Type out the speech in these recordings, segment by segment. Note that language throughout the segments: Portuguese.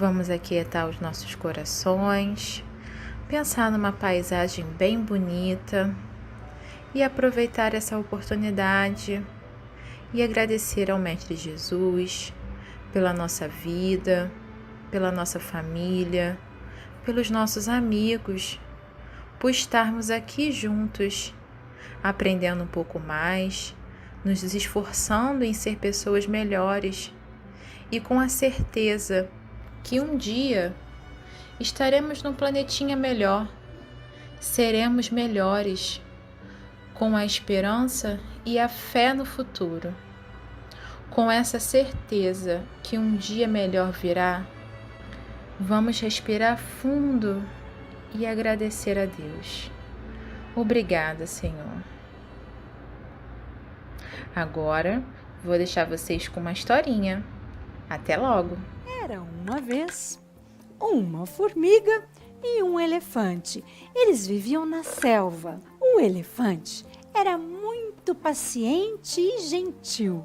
Vamos aquietar os nossos corações, pensar numa paisagem bem bonita e aproveitar essa oportunidade e agradecer ao Mestre Jesus pela nossa vida, pela nossa família, pelos nossos amigos, por estarmos aqui juntos, aprendendo um pouco mais, nos esforçando em ser pessoas melhores e com a certeza que um dia estaremos num planetinha melhor, seremos melhores, com a esperança e a fé no futuro. Com essa certeza que um dia melhor virá, vamos respirar fundo e agradecer a Deus. Obrigada, Senhor. Agora vou deixar vocês com uma historinha. Até logo! Era uma vez uma formiga e um elefante. Eles viviam na selva. O elefante era muito paciente e gentil,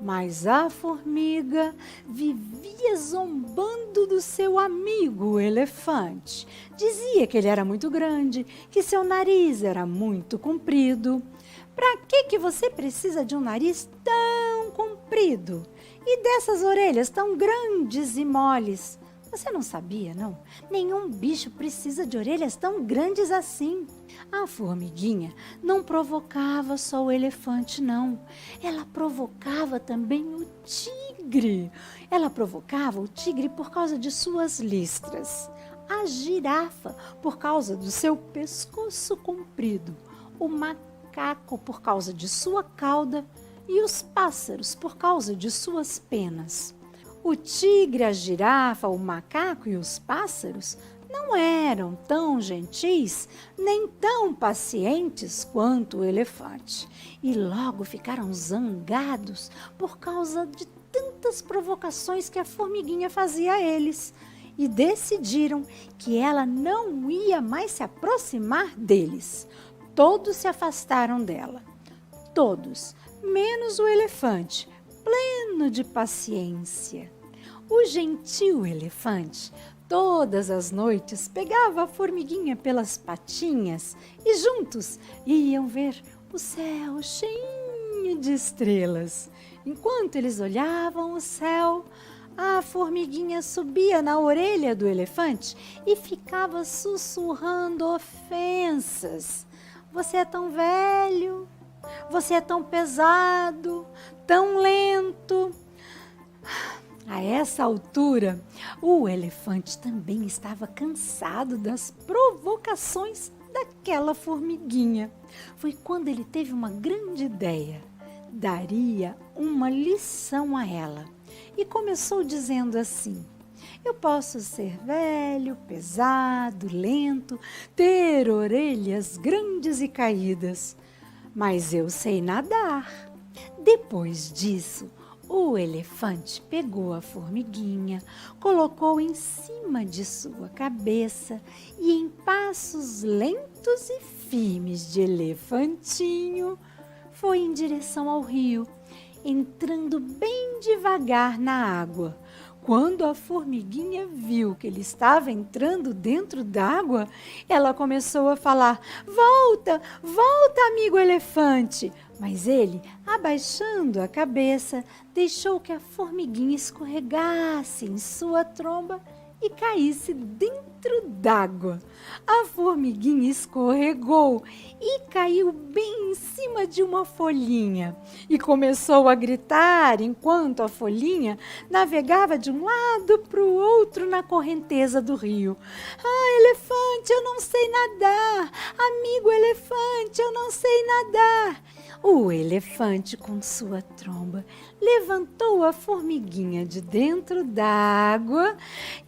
mas a formiga vivia zombando do seu amigo o elefante. Dizia que ele era muito grande, que seu nariz era muito comprido. Para que você precisa de um nariz tão comprido e dessas orelhas tão grandes e moles? Você não sabia, não? Nenhum bicho precisa de orelhas tão grandes assim. A formiguinha não provocava só o elefante, não. Ela provocava também o tigre. Ela provocava o tigre por causa de suas listras. A girafa por causa do seu pescoço comprido. O macaco por causa de sua cauda e os pássaros por causa de suas penas. O tigre, a girafa, o macaco e os pássaros não eram tão gentis nem tão pacientes quanto o elefante e logo ficaram zangados por causa de tantas provocações que a formiguinha fazia a eles e decidiram que ela não ia mais se aproximar deles. Todos se afastaram dela. Todos, menos o elefante, pleno de paciência. O gentil elefante, todas as noites, pegava a formiguinha pelas patinhas e juntos iam ver o céu cheio de estrelas. Enquanto eles olhavam o céu, a formiguinha subia na orelha do elefante e ficava sussurrando ofensas. Você é tão velho, você é tão pesado, tão lento. A essa altura, o elefante também estava cansado das provocações daquela formiguinha. Foi quando ele teve uma grande ideia. Daria uma lição a ela. E começou dizendo assim: eu posso ser velho, pesado, lento, ter orelhas grandes e caídas, mas eu sei nadar. Depois disso, o elefante pegou a formiguinha, colocou em cima de sua cabeça e, em passos lentos e firmes de elefantinho, foi em direção ao rio, entrando bem devagar na água. Quando a formiguinha viu que ele estava entrando dentro d'água, ela começou a falar: volta, volta, amigo elefante. Mas ele, abaixando a cabeça, deixou que a formiguinha escorregasse em sua tromba e caísse dentro d'água. A formiguinha escorregou e caiu bem em cima de uma folhinha e começou a gritar enquanto a folhinha navegava de um lado para o outro na correnteza do rio. Ah, elefante, eu não sei nadar! Amigo elefante, eu não sei nadar! O elefante, com sua tromba, levantou a formiguinha de dentro d'água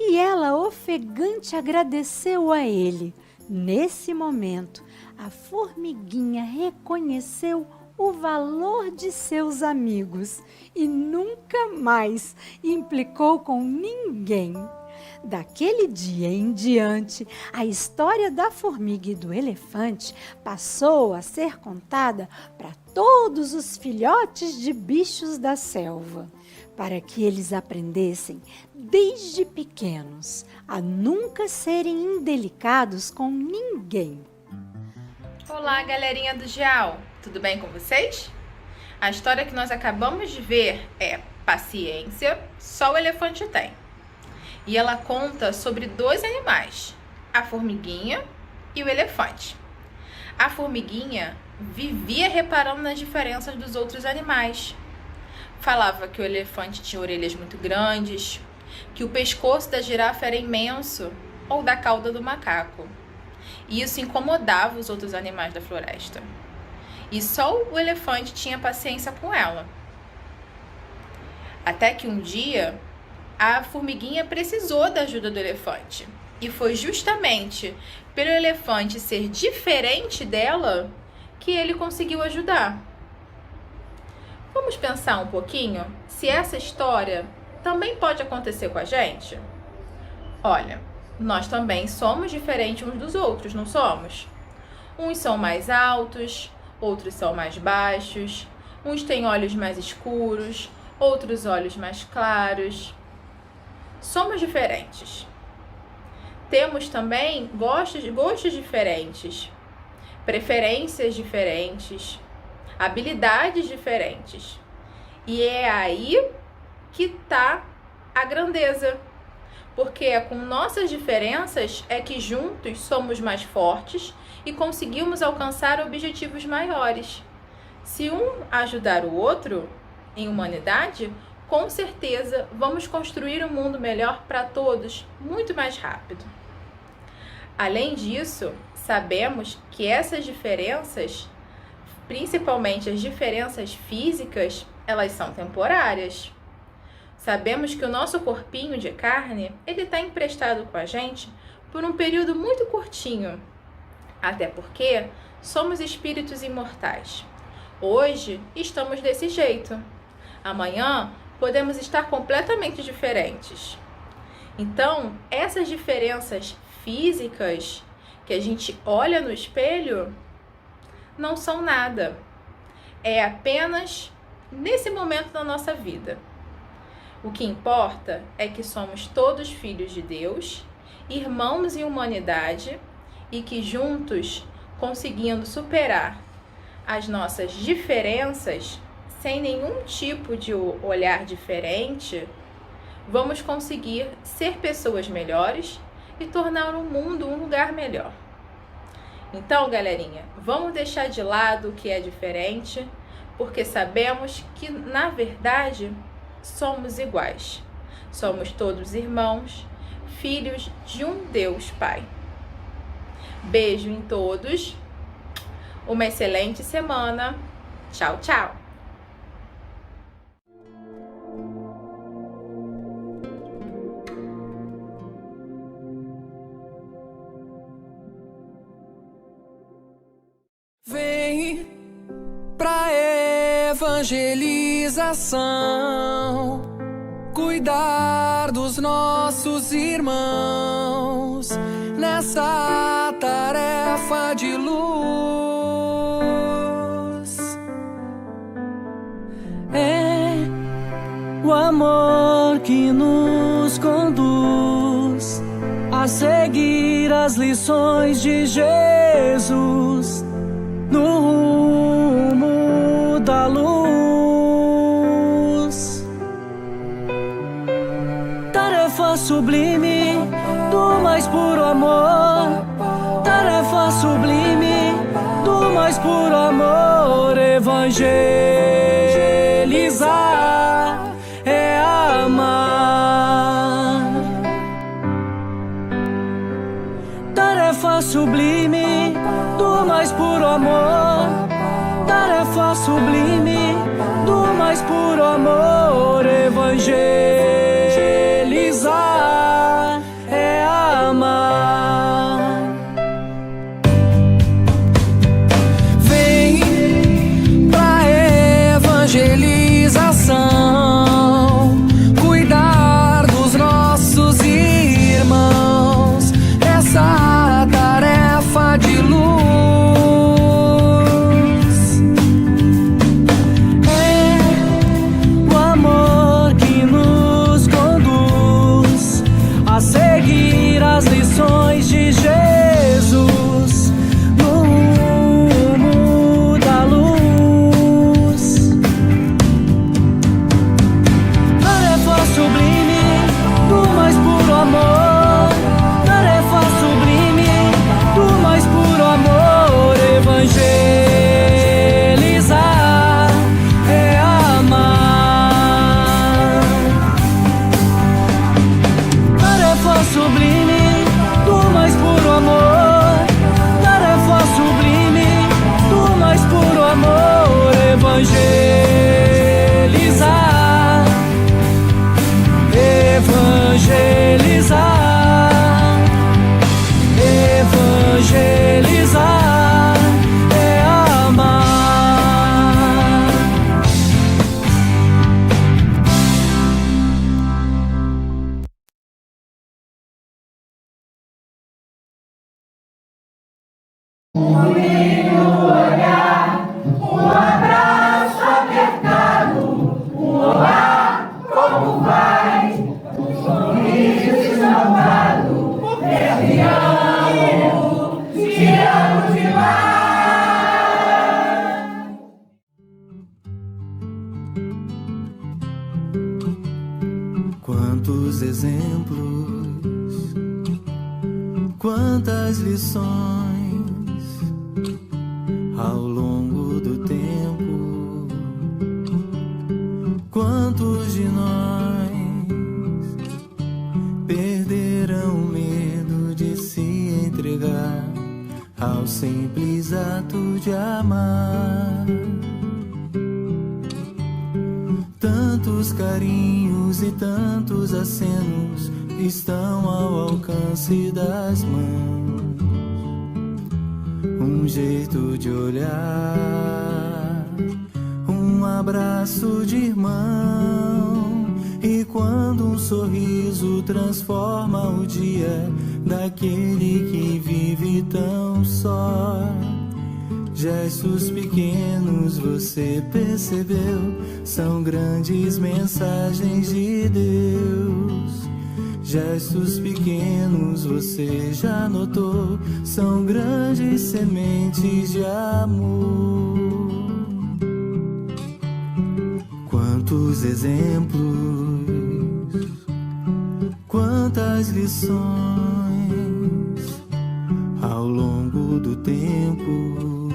e ela, ofegante, agradeceu a ele. Nesse momento, a formiguinha reconheceu o valor de seus amigos e nunca mais implicou com ninguém. Daquele dia em diante, a história da formiga e do elefante passou a ser contada para todos os filhotes de bichos da selva, para que eles aprendessem desde pequenos a nunca serem indelicados com ninguém. Olá, galerinha do Geal, tudo bem com vocês? A história que nós acabamos de ver é Paciência, só o elefante tem. E ela conta sobre dois animais, a formiguinha e o elefante. A formiguinha vivia reparando nas diferenças dos outros animais. Falava que o elefante tinha orelhas muito grandes, que o pescoço da girafa era imenso ou da cauda do macaco. E isso incomodava os outros animais da floresta. E só o elefante tinha paciência com ela. Até que um dia, a formiguinha precisou da ajuda do elefante. E foi justamente pelo elefante ser diferente dela que ele conseguiu ajudar. Vamos pensar um pouquinho se essa história também pode acontecer com a gente? Olha, nós também somos diferentes uns dos outros, não somos? Uns são mais altos, outros são mais baixos, uns têm olhos mais escuros, outros olhos mais claros. Somos diferentes. Temos também gostos diferentes, preferências diferentes, habilidades diferentes. E é aí que está a grandeza. Porque é com nossas diferenças é que juntos somos mais fortes e conseguimos alcançar objetivos maiores. Se um ajudar o outro em humanidade, com certeza vamos construir um mundo melhor para todos muito mais rápido. Além disso, sabemos que essas diferenças, principalmente as diferenças físicas, elas são temporárias. Sabemos que o nosso corpinho de carne, ele está emprestado com a gente por um período muito curtinho. Até porque somos espíritos imortais. Hoje estamos desse jeito. Amanhã podemos estar completamente diferentes. Então, essas diferenças físicas que a gente olha no espelho não são nada. É apenas nesse momento da nossa vida. O que importa é que somos todos filhos de Deus, irmãos em humanidade e que juntos, conseguindo superar as nossas diferenças, sem nenhum tipo de olhar diferente, vamos conseguir ser pessoas melhores e tornar o mundo um lugar melhor. Então, galerinha, vamos deixar de lado o que é diferente, porque sabemos que, na verdade, somos iguais. Somos todos irmãos, filhos de um Deus Pai. Beijo em todos. Uma excelente semana. Tchau, tchau. Vem pra evangelização, cuidar dos nossos irmãos nessa tarefa de luz. É o amor que nos conduz a seguir as lições de Jesus no rumo da luz. Tarefa sublime do mais puro amor. Tarefa sublime do mais puro amor. Evangelizar é amar. Tarefa sublime do mais puro amor. Tarefa sublime do mais puro amor. Evangelizar é amar. Vem pra evangelização, cuidar dos nossos irmãos Quantos exemplos, quantas lições ao longo do tempo, quantos de nós perderam o medo de se entregar ao simples ato de amar. Tantos carinhos e tantos acenos estão ao alcance das mãos. Um jeito de olhar, um abraço de irmão. E quando um sorriso transforma o dia daquele que vive tão só. Gestos pequenos, você percebeu, são grandes mensagens de Deus. Gestos pequenos, você já notou, são grandes sementes de amor. Quantos exemplos, quantas lições ao longo do tempo.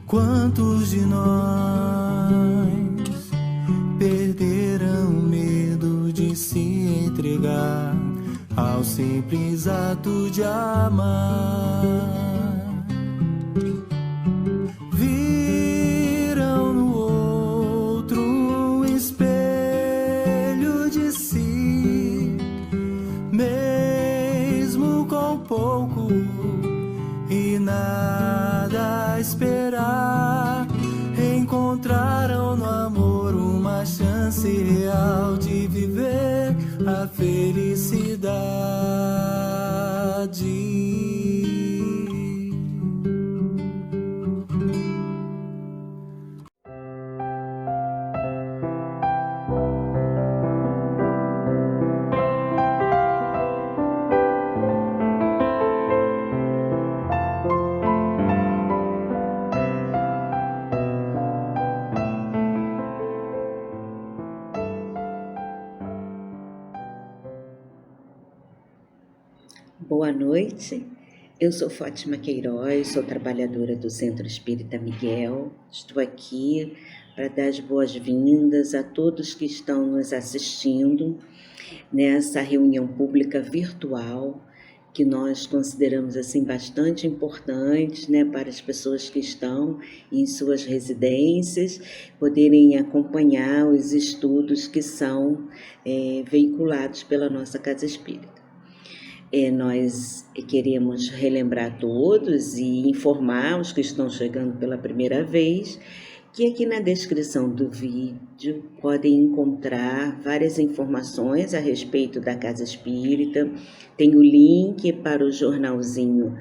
Quantos de nós perderam o medo de se entregar ao simples ato de amar? Viram no outro um espelho de si, mesmo com pouco e nada a esperar. Encontraram no amor uma chance real de viver a felicidade. Boa noite, eu sou Fátima Queiroz, sou trabalhadora do Centro Espírita Miguel. Estou aqui para dar as boas-vindas a todos que estão nos assistindo nessa reunião pública virtual que nós consideramos assim bastante importante, para as pessoas que estão em suas residências poderem acompanhar os estudos que são veiculados pela nossa Casa Espírita. Nós queremos relembrar a todos e informar os que estão chegando pela primeira vez que aqui na descrição do vídeo podem encontrar várias informações a respeito da Casa Espírita. Tem o link para o jornalzinho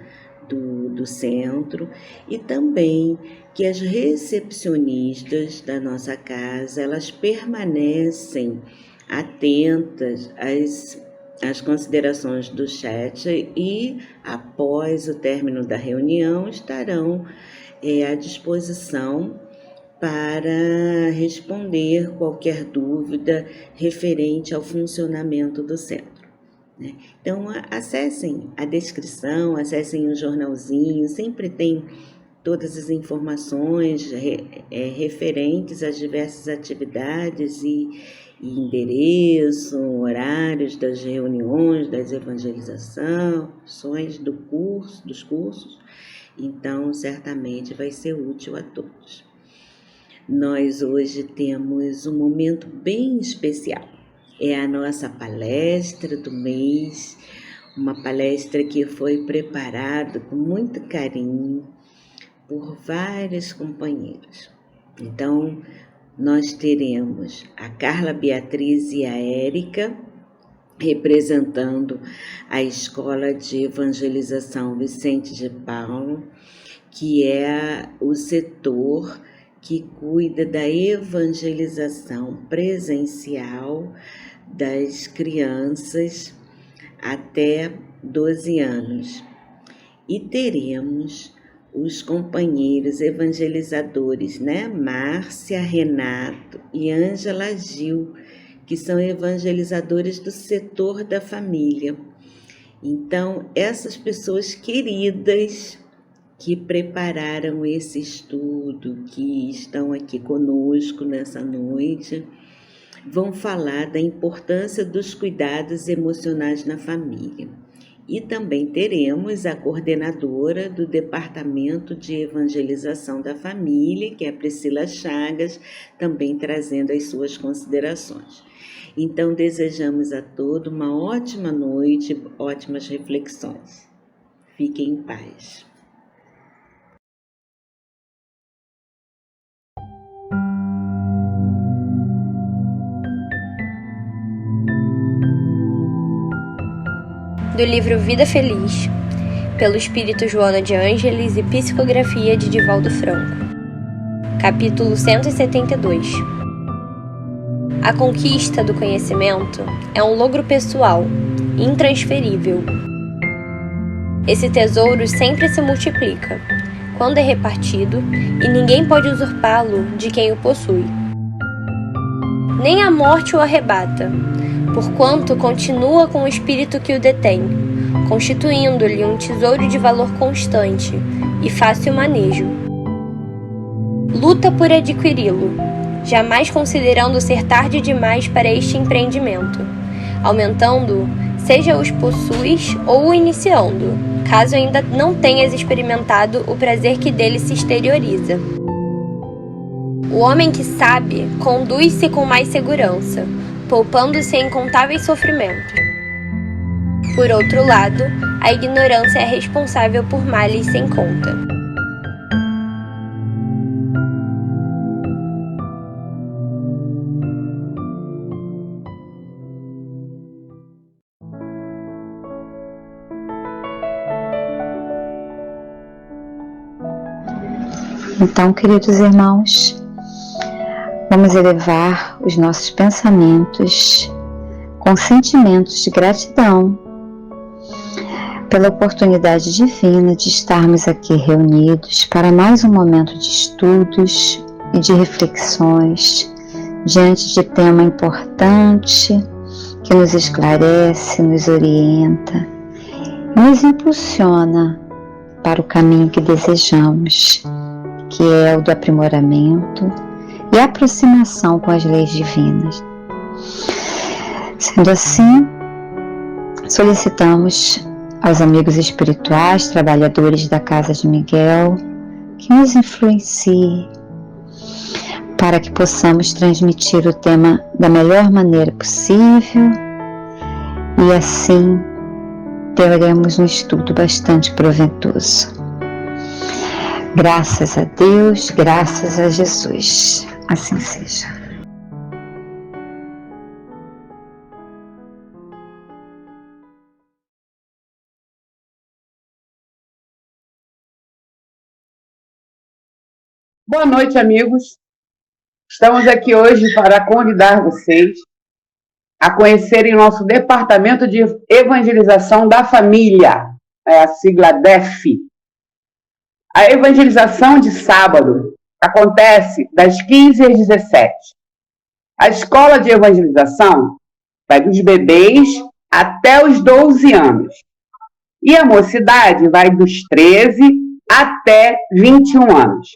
do centro e também que as recepcionistas da nossa casa, elas permanecem atentas às considerações do chat e, após o término da reunião, estarão à disposição para responder qualquer dúvida referente ao funcionamento do centro. Então, acessem a descrição, acessem o jornalzinho, sempre tem todas as informações referentes às diversas atividades e endereço, horários das reuniões, das evangelizações, dos cursos. Então, certamente vai ser útil a todos. Nós hoje temos um momento bem especial. É a nossa palestra do mês, uma palestra que foi preparada com muito carinho por vários companheiros. Então, nós teremos a Carla Beatriz e a Érica, representando a Escola de Evangelização Vicente de Paulo, que é o setor que cuida da evangelização presencial das crianças até 12 anos. E teremos os companheiros evangelizadores, Márcia, Renato e Ângela Gil, que são evangelizadores do setor da família. Então, essas pessoas queridas que prepararam esse estudo, que estão aqui conosco nessa noite, vão falar da importância dos cuidados emocionais na família. E também teremos a coordenadora do Departamento de Evangelização da Família, que é a Priscila Chagas, também trazendo as suas considerações. Então, desejamos a todos uma ótima noite, ótimas reflexões. Fiquem em paz. Do livro Vida Feliz, pelo Espírito Joana de Ângeles e psicografia de Divaldo Franco. Capítulo 172. A conquista do conhecimento é um logro pessoal, intransferível. Esse tesouro sempre se multiplica, quando é repartido, e ninguém pode usurpá-lo de quem o possui. Nem a morte o arrebata, porquanto continua com o espírito que o detém, constituindo-lhe um tesouro de valor constante e fácil manejo. Luta por adquiri-lo, jamais considerando ser tarde demais para este empreendimento, aumentando-o, seja os possuis ou o iniciando, caso ainda não tenhas experimentado o prazer que dele se exterioriza. O homem que sabe conduz-se com mais segurança, poupando-se em incontáveis sofrimentos. Por outro lado, a ignorância é responsável por males sem conta. Então, queridos irmãos, vamos elevar os nossos pensamentos com sentimentos de gratidão pela oportunidade divina de estarmos aqui reunidos para mais um momento de estudos e de reflexões diante de tema importante que nos esclarece, nos orienta e nos impulsiona para o caminho que desejamos, que é o do aprimoramento e aproximação com as leis divinas. Sendo assim, solicitamos aos amigos espirituais, trabalhadores da Casa de Miguel, que nos influenciem para que possamos transmitir o tema da melhor maneira possível e assim teremos um estudo bastante proveitoso. Graças a Deus, graças a Jesus. Assim seja. Boa noite, amigos. Estamos aqui hoje para convidar vocês a conhecerem nosso Departamento de Evangelização da Família, a sigla DEF. A evangelização de sábado acontece das 15 às 17. A escola de evangelização vai dos bebês até os 12 anos. E a mocidade vai dos 13 até 21 anos.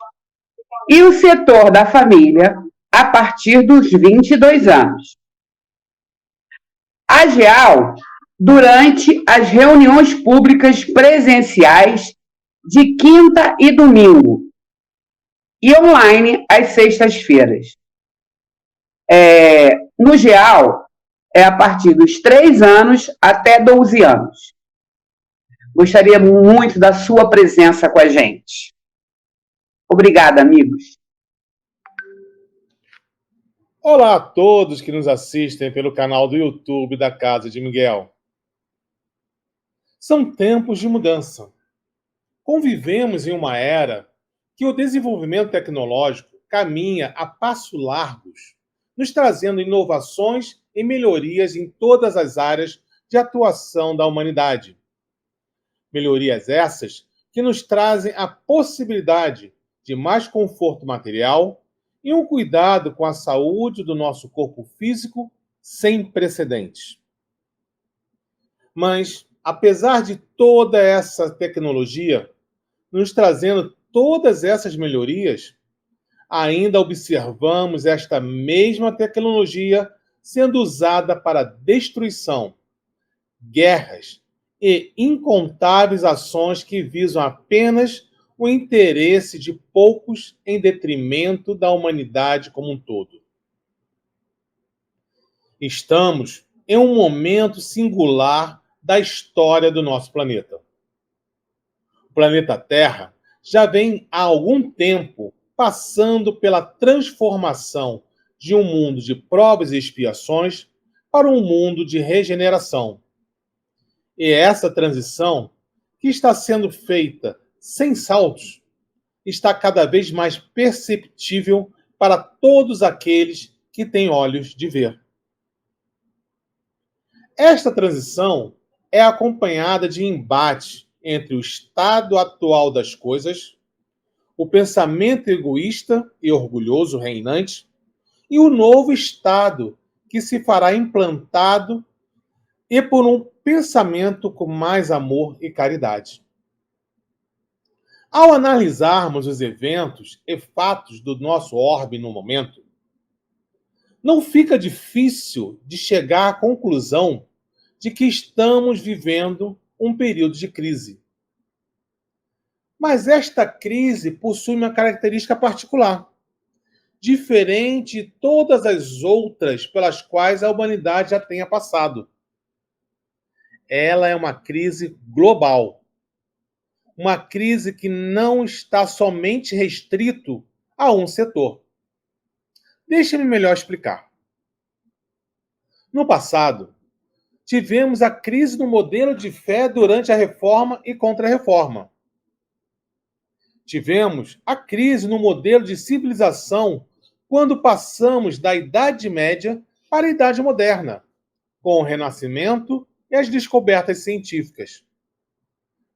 E o setor da família a partir dos 22 anos. A GEAL, durante as reuniões públicas presenciais de quinta e domingo, e online às sextas-feiras. No GEAL, é a partir dos 3 anos até 12 anos. Gostaria muito da sua presença com a gente. Obrigada, amigos. Olá a todos que nos assistem pelo canal do YouTube da Casa de Miguel. São tempos de mudança. Convivemos em uma era que o desenvolvimento tecnológico caminha a passos largos, nos trazendo inovações e melhorias em todas as áreas de atuação da humanidade. Melhorias essas que nos trazem a possibilidade de mais conforto material e um cuidado com a saúde do nosso corpo físico sem precedentes. Mas, apesar de toda essa tecnologia nos trazendo todas essas melhorias, ainda observamos esta mesma tecnologia sendo usada para destruição, guerras e incontáveis ações que visam apenas o interesse de poucos em detrimento da humanidade como um todo. Estamos em um momento singular da história do nosso planeta. O planeta Terra já vem há algum tempo passando pela transformação de um mundo de provas e expiações para um mundo de regeneração. E essa transição, que está sendo feita sem saltos, está cada vez mais perceptível para todos aqueles que têm olhos de ver. Esta transição é acompanhada de embate entre o estado atual das coisas, o pensamento egoísta e orgulhoso reinante, e o novo estado que se fará implantado e por um pensamento com mais amor e caridade. Ao analisarmos os eventos e fatos do nosso orbe no momento, não fica difícil de chegar à conclusão de que estamos vivendo um período de crise. Mas esta crise possui uma característica particular, diferente de todas as outras pelas quais a humanidade já tenha passado. Ela é uma crise global. Uma crise que não está somente restrito a um setor. Deixe-me melhor explicar. No passado, tivemos a crise no modelo de fé durante a Reforma e Contra-Reforma. Tivemos a crise no modelo de civilização quando passamos da Idade Média para a Idade Moderna, com o Renascimento e as descobertas científicas.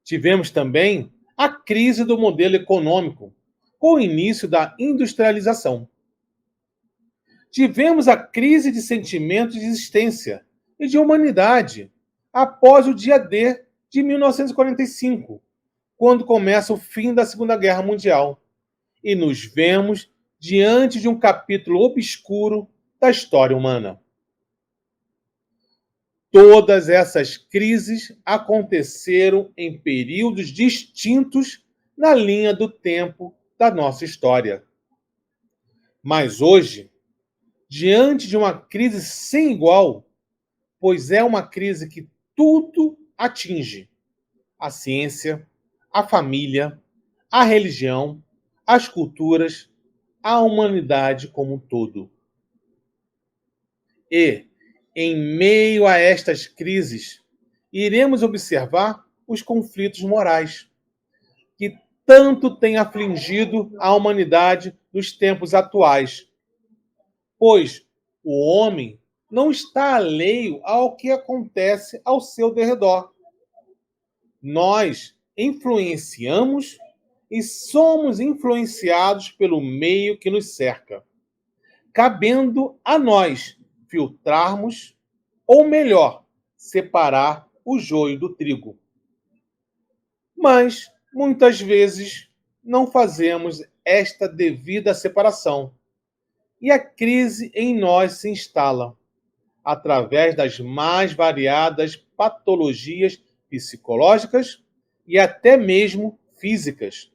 Tivemos também a crise do modelo econômico, com o início da industrialização. Tivemos a crise de sentimento de existência e de humanidade após o dia D de 1945, quando começa o fim da Segunda Guerra Mundial, e nos vemos diante de um capítulo obscuro da história humana. Todas essas crises aconteceram em períodos distintos na linha do tempo da nossa história. Mas hoje, diante de uma crise sem igual, pois é uma crise que tudo atinge: a ciência, a família, a religião, as culturas, a humanidade como um todo. E, em meio a estas crises, iremos observar os conflitos morais, que tanto têm afligido a humanidade nos tempos atuais. Pois o homem não está alheio ao que acontece ao seu derredor. Nós influenciamos e somos influenciados pelo meio que nos cerca, cabendo a nós filtrarmos, ou melhor, separar o joio do trigo. Mas, muitas vezes, não fazemos esta devida separação, e a crise em nós se instala, através das mais variadas patologias psicológicas e até mesmo físicas,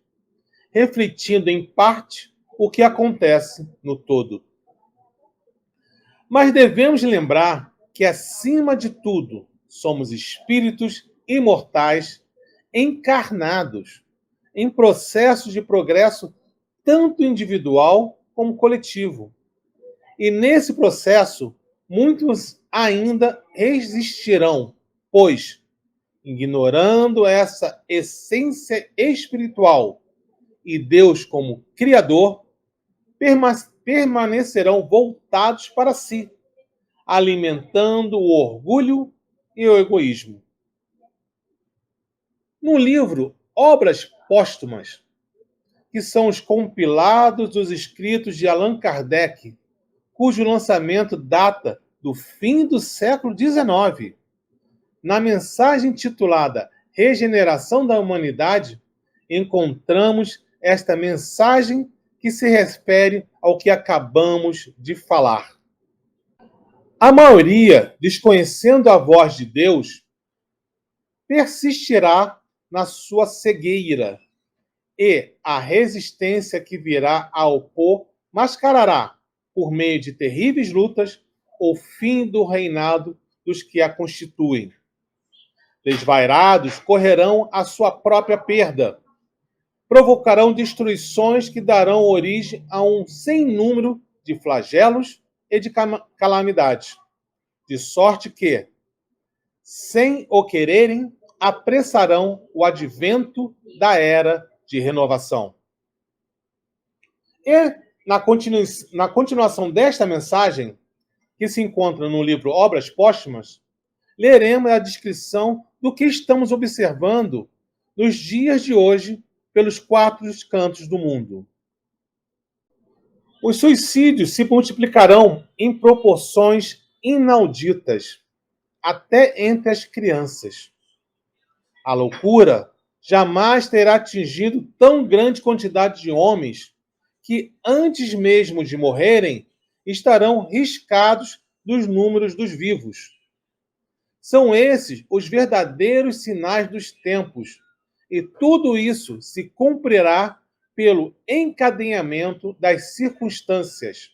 refletindo em parte o que acontece no todo. Mas devemos lembrar que, acima de tudo, somos espíritos imortais, encarnados, em processos de progresso tanto individual como coletivo. E nesse processo, muitos ainda resistirão, pois, ignorando essa essência espiritual e Deus como Criador, permanecerão voltados para si, alimentando o orgulho e o egoísmo. No livro Obras Póstumas, que são os compilados dos escritos de Allan Kardec, cujo lançamento data do fim do século XIX. Na mensagem titulada Regeneração da Humanidade, encontramos esta mensagem que se refere ao que acabamos de falar. A maioria, desconhecendo a voz de Deus, persistirá na sua cegueira, e a resistência que virá a opor mascarará, por meio de terríveis lutas, o fim do reinado dos que a constituem. Desvairados correrão à sua própria perda, provocarão destruições que darão origem a um sem número de flagelos e de calamidades, de sorte que, sem o quererem, apressarão o advento da era de renovação. E, na continuação desta mensagem, que se encontra no livro Obras Póstumas, leremos a descrição do que estamos observando nos dias de hoje pelos 4 cantos do mundo. Os suicídios se multiplicarão em proporções inauditas, até entre as crianças. A loucura jamais terá atingido tão grande quantidade de homens que, antes mesmo de morrerem, estarão riscados dos números dos vivos. São esses os verdadeiros sinais dos tempos, e tudo isso se cumprirá pelo encadeamento das circunstâncias,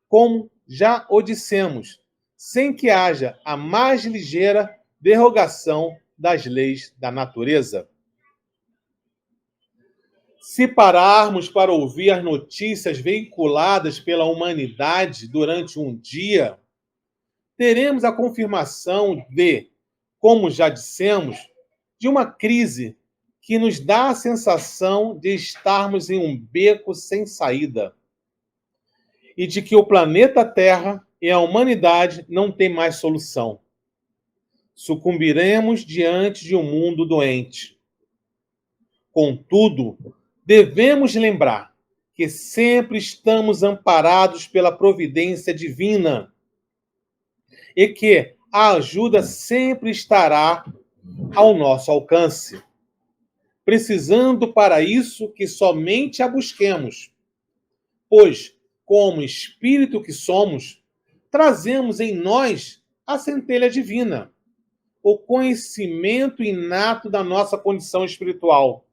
como já o dissemos, sem que haja a mais ligeira derrogação das leis da natureza. Se pararmos para ouvir as notícias veiculadas pela humanidade durante um dia, teremos a confirmação de, como já dissemos, de uma crise que nos dá a sensação de estarmos em um beco sem saída e de que o planeta Terra e a humanidade não têm mais solução. Sucumbiremos diante de um mundo doente. Contudo, devemos lembrar que sempre estamos amparados pela providência divina e que a ajuda sempre estará ao nosso alcance, precisando para isso que somente a busquemos, pois, como espírito que somos, trazemos em nós a centelha divina, o conhecimento inato da nossa condição espiritual.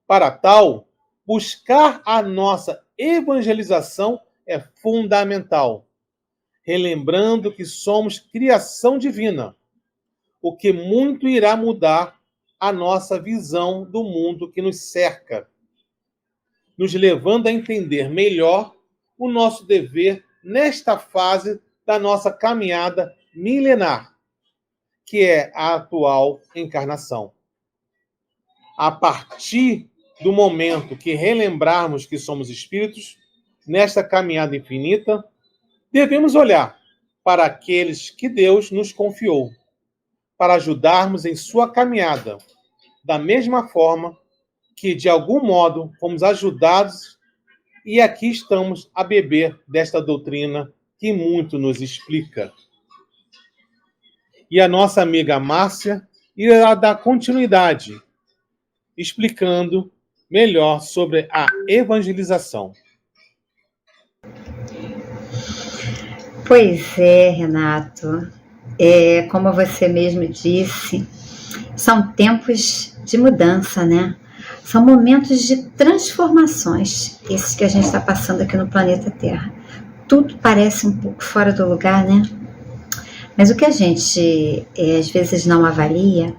Para tal, buscar a nossa evangelização é fundamental, relembrando que somos criação divina, o que muito irá mudar a nossa visão do mundo que nos cerca, nos levando a entender melhor o nosso dever nesta fase da nossa caminhada milenar, que é a atual encarnação. A partir do momento que relembrarmos que somos espíritos, nesta caminhada infinita, devemos olhar para aqueles que Deus nos confiou, para ajudarmos em sua caminhada, da mesma forma que, de algum modo, fomos ajudados e aqui estamos a beber desta doutrina que muito nos explica. E a nossa amiga Márcia irá dar continuidade, explicando melhor sobre a evangelização. Pois é, Renato. Como você mesmo disse, são tempos de mudança, né? São momentos de transformações, esses que a gente está passando aqui no planeta Terra. Tudo parece um pouco fora do lugar, né? Mas o que a gente às vezes não avalia,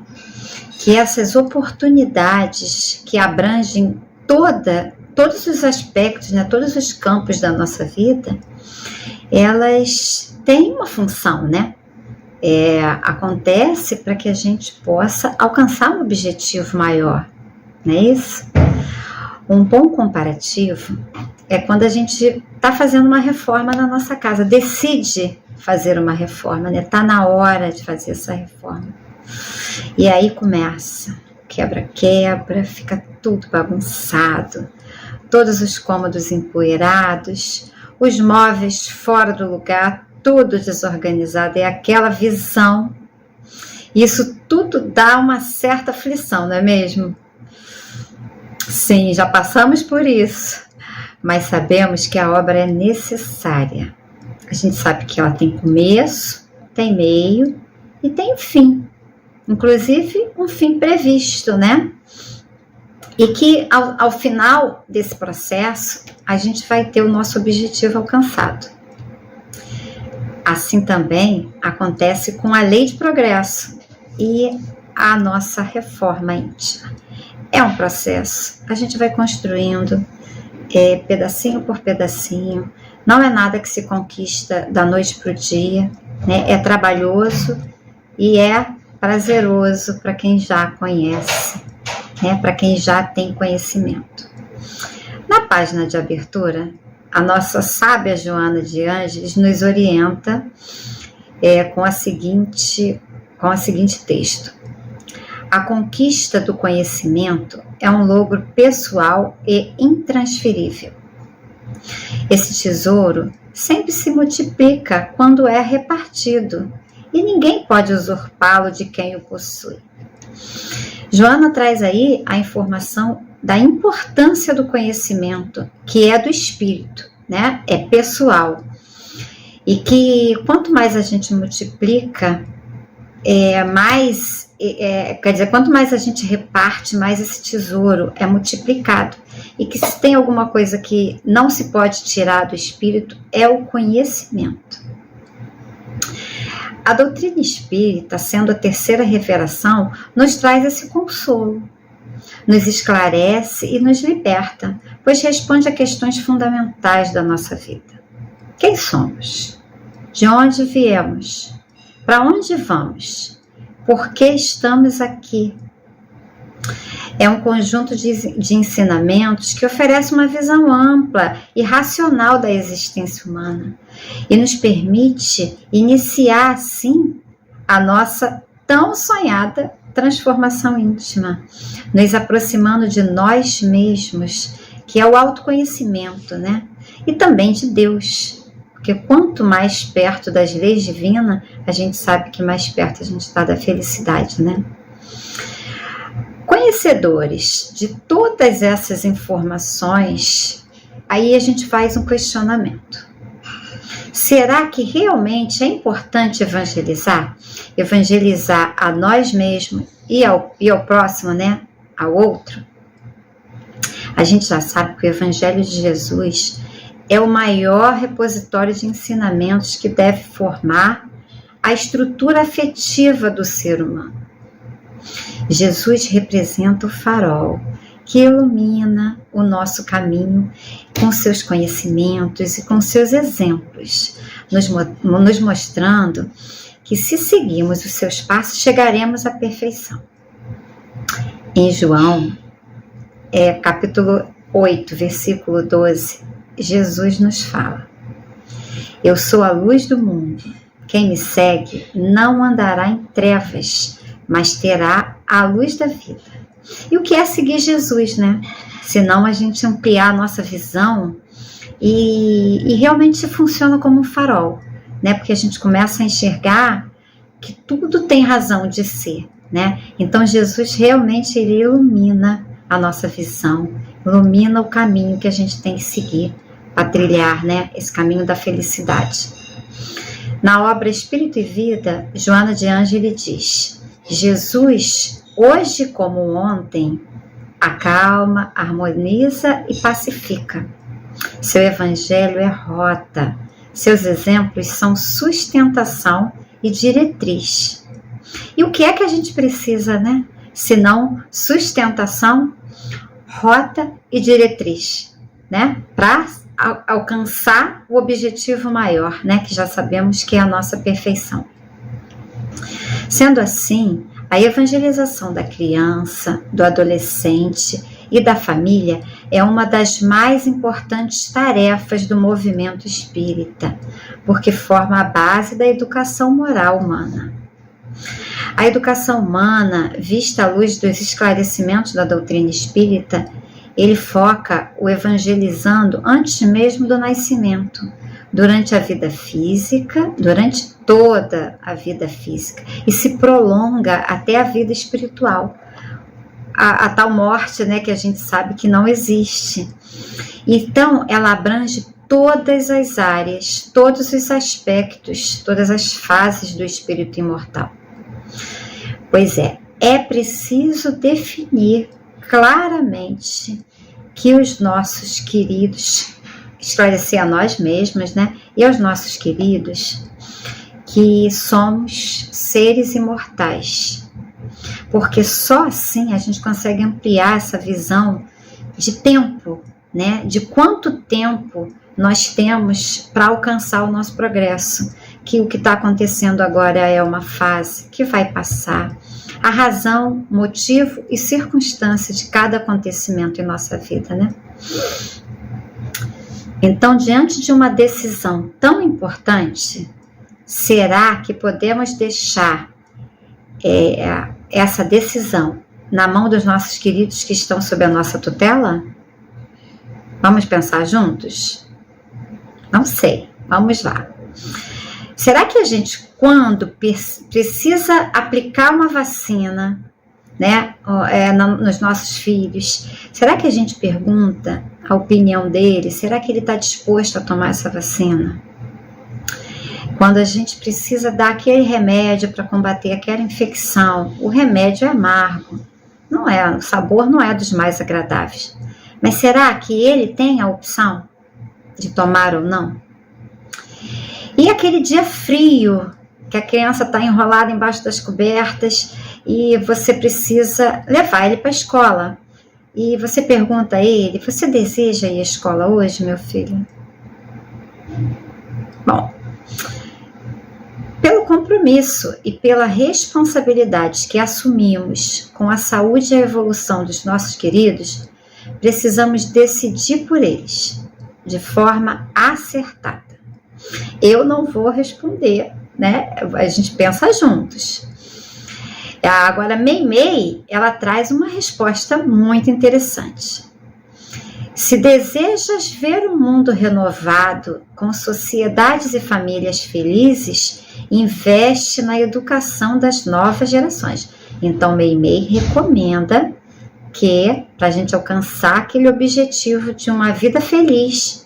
que essas oportunidades que abrangem todos os aspectos, né, todos os campos da nossa vida, elas têm uma função, né? Acontece para que a gente possa alcançar um objetivo maior, não é isso? Um bom comparativo é quando a gente está fazendo uma reforma na nossa casa, decide fazer uma reforma, né? Está na hora de fazer essa reforma. E aí começa, quebra-quebra, fica tudo bagunçado, todos os cômodos empoeirados, os móveis fora do lugar, tudo desorganizado, é aquela visão. Isso tudo dá uma certa aflição, não é mesmo? Sim, já passamos por isso, mas sabemos que a obra é necessária. A gente sabe que ela tem começo, tem meio e tem fim. Inclusive um fim previsto, né? E que ao final desse processo, a gente vai ter o nosso objetivo alcançado. Assim também acontece com a lei de progresso e a nossa reforma íntima. É um processo, a gente vai construindo pedacinho por pedacinho, não é nada que se conquista da noite para o dia, né? É trabalhoso e é prazeroso para quem já conhece, né? Para quem já tem conhecimento. Na página de abertura, a nossa sábia Joana de Ângeles nos orienta com o seguinte texto. A conquista do conhecimento é um logro pessoal e intransferível. Esse tesouro sempre se multiplica quando é repartido e ninguém pode usurpá-lo de quem o possui. Joana traz aí a informação da importância do conhecimento, que é do espírito, né? É pessoal. E que quanto mais a gente multiplica, quanto mais a gente reparte, mais esse tesouro é multiplicado. E que se tem alguma coisa que não se pode tirar do espírito, é o conhecimento. A doutrina espírita, sendo a terceira revelação, nos traz esse consolo, nos esclarece e nos liberta, pois responde a questões fundamentais da nossa vida. Quem somos? De onde viemos? Para onde vamos? Por que estamos aqui? É um conjunto de ensinamentos que oferece uma visão ampla e racional da existência humana e nos permite iniciar, assim, a nossa tão sonhada transformação íntima, nos aproximando de nós mesmos, que é o autoconhecimento, né? E também de Deus, porque quanto mais perto das leis divinas, a gente sabe que mais perto a gente está da felicidade, né? Conhecedores de todas essas informações, aí a gente faz um questionamento. Será que realmente é importante evangelizar? Evangelizar a nós mesmos e ao próximo, né? Ao outro? A gente já sabe que o Evangelho de Jesus é o maior repositório de ensinamentos que deve formar a estrutura afetiva do ser humano. Jesus representa o farol que ilumina o nosso caminho com seus conhecimentos e com seus exemplos, nos mostrando que se seguirmos os seus passos, chegaremos à perfeição. Em João, capítulo 8, versículo 12, Jesus nos fala: eu sou a luz do mundo, quem me segue não andará em trevas, mas terá a luz da vida. E o que é seguir Jesus, né? Senão a gente ampliar a nossa visão e realmente funciona como um farol, né? Porque a gente começa a enxergar que tudo tem razão de ser, né? Então Jesus realmente ele ilumina a nossa visão, ilumina o caminho que a gente tem que seguir para trilhar, né? Esse caminho da felicidade. Na obra Espírito e Vida, Joana de Ângeles diz: Jesus, hoje como ontem, acalma, harmoniza e pacifica. Seu evangelho é rota, seus exemplos são sustentação e diretriz. E o que é que a gente precisa, né? Senão sustentação, rota e diretriz, né? Para alcançar o objetivo maior, né? Que já sabemos que é a nossa perfeição. Sendo assim, a evangelização da criança, do adolescente e da família é uma das mais importantes tarefas do movimento espírita, porque forma a base da educação moral humana. A educação humana, vista à luz dos esclarecimentos da doutrina espírita, ele foca o evangelizando antes mesmo do nascimento, durante a vida física, durante toda a vida física, e se prolonga até a vida espiritual, a tal morte, né, que a gente sabe que não existe. Então, ela abrange todas as áreas, todos os aspectos, todas as fases do espírito imortal. Pois é preciso definir claramente que os nossos queridos, esclarecer a nós mesmos, né, e aos nossos queridos, que somos seres imortais, porque só assim a gente consegue ampliar essa visão de tempo, né, de quanto tempo nós temos para alcançar o nosso progresso, que o que está acontecendo agora é uma fase que vai passar. A razão, motivo e circunstância de cada acontecimento em nossa vida, né? Então, diante de uma decisão tão importante, será que podemos deixar essa decisão na mão dos nossos queridos que estão sob a nossa tutela? Vamos pensar juntos? Não sei, vamos lá. Será que a gente, quando precisa aplicar uma vacina, né, nos nossos filhos, será que a gente pergunta a opinião dele? Será que ele está disposto a tomar essa vacina? Quando a gente precisa dar aquele remédio para combater aquela infecção, o remédio é amargo, não é, o sabor não é dos mais agradáveis. Mas será que ele tem a opção de tomar ou não? E aquele dia frio, que a criança está enrolada embaixo das cobertas e você precisa levar ele para a escola. E você pergunta a ele, você deseja ir à escola hoje, meu filho? Bom, pelo compromisso e pela responsabilidade que assumimos com a saúde e a evolução dos nossos queridos, precisamos decidir por eles, de forma acertada. Eu não vou responder, né? A gente pensa juntos. Agora, Meimei, ela traz uma resposta muito interessante. Se desejas ver um mundo renovado, com sociedades e famílias felizes, investe na educação das novas gerações. Então, Meimei recomenda que, para a gente alcançar aquele objetivo de uma vida feliz,